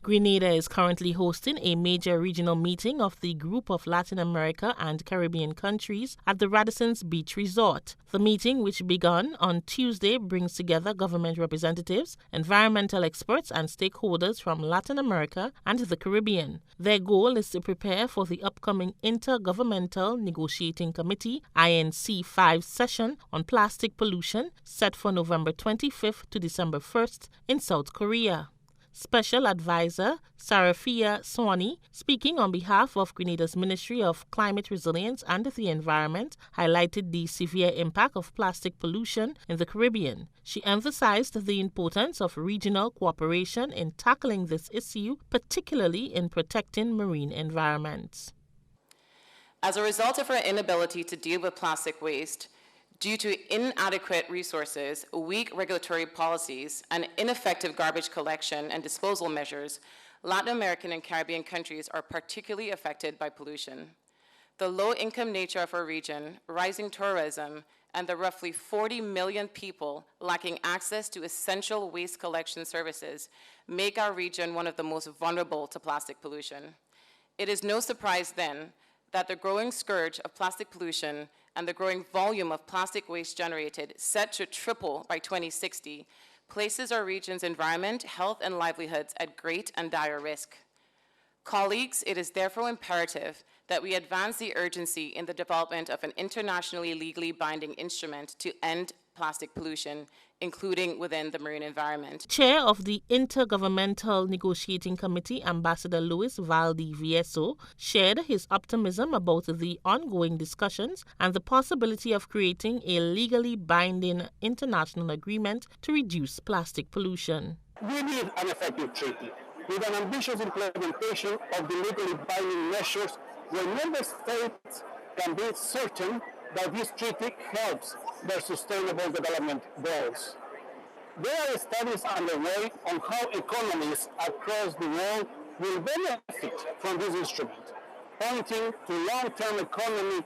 Grenada is currently hosting a major regional meeting of the Group of Latin America and Caribbean countries at the Radisson's Beach Resort. The meeting, which began on Tuesday, brings together government representatives, environmental experts, and stakeholders from Latin America and the Caribbean. Their goal is to prepare for the upcoming Intergovernmental Negotiating Committee (INC 5) session on plastic pollution set for November 25th to December 1st in South Korea. Special Advisor Sarafia Swani, speaking on behalf of Grenada's Ministry of Climate Resilience and the Environment, highlighted the severe impact of plastic pollution in the Caribbean. She emphasized the importance of regional cooperation in tackling this issue, particularly in protecting marine environments. As a result of our inability to deal with plastic waste, due to inadequate resources, weak regulatory policies, and ineffective garbage collection and disposal measures, Latin American and Caribbean countries are particularly affected by pollution. The low-income nature of our region, rising tourism, and the roughly 40 million people lacking access to essential waste collection services make our region one of the most vulnerable to plastic pollution. It is no surprise, then, that the growing scourge of plastic pollution and the growing volume of plastic waste generated, set to triple by 2060, places our region's environment, health, and livelihoods at great and dire risk. Colleagues, it is therefore imperative that we advance the urgency in the development of an internationally legally binding instrument to end plastic pollution, including within the marine environment. Chair of the Intergovernmental Negotiating Committee, Ambassador Luis Valdivieso, shared his optimism about the ongoing discussions and the possibility of creating a legally binding international agreement to reduce plastic pollution. We need an effective treaty with an ambitious implementation of the legally binding measures where member states can be certain that this treaty helps their sustainable development goals. There are studies underway on how economies across the world will benefit from this instrument, pointing to long-term economic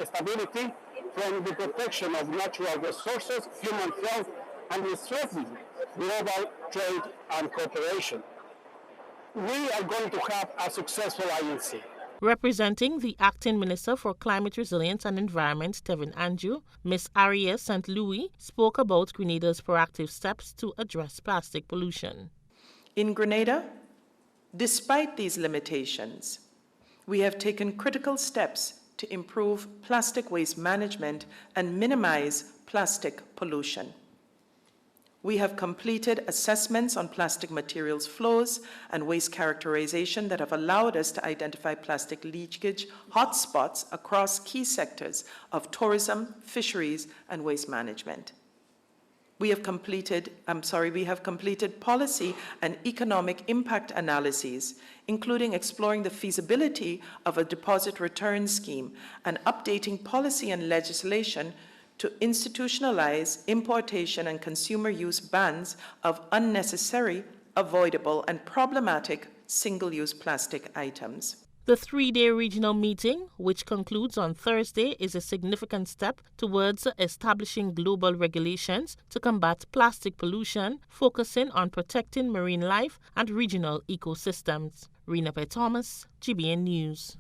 stability from the protection of natural resources, human health, and the strengthening global trade and cooperation. We are going to have a successful INC. Representing the Acting Minister for Climate Resilience and Environment, Tevin Andrew, Ms. Aria St. Louis spoke about Grenada's proactive steps to address plastic pollution. In Grenada, despite these limitations, we have taken critical steps to improve plastic waste management and minimize plastic pollution. We have completed assessments on plastic materials flows and waste characterization that have allowed us to identify plastic leakage hotspots across key sectors of tourism, fisheries, and waste management. We have completed policy and economic impact analyses, including exploring the feasibility of a deposit return scheme and updating policy and legislation to institutionalize importation and consumer use bans of unnecessary, avoidable, and problematic single-use plastic items. The three-day regional meeting, which concludes on Thursday, is a significant step towards establishing global regulations to combat plastic pollution, focusing on protecting marine life and regional ecosystems. Rena Thomas, GBN News.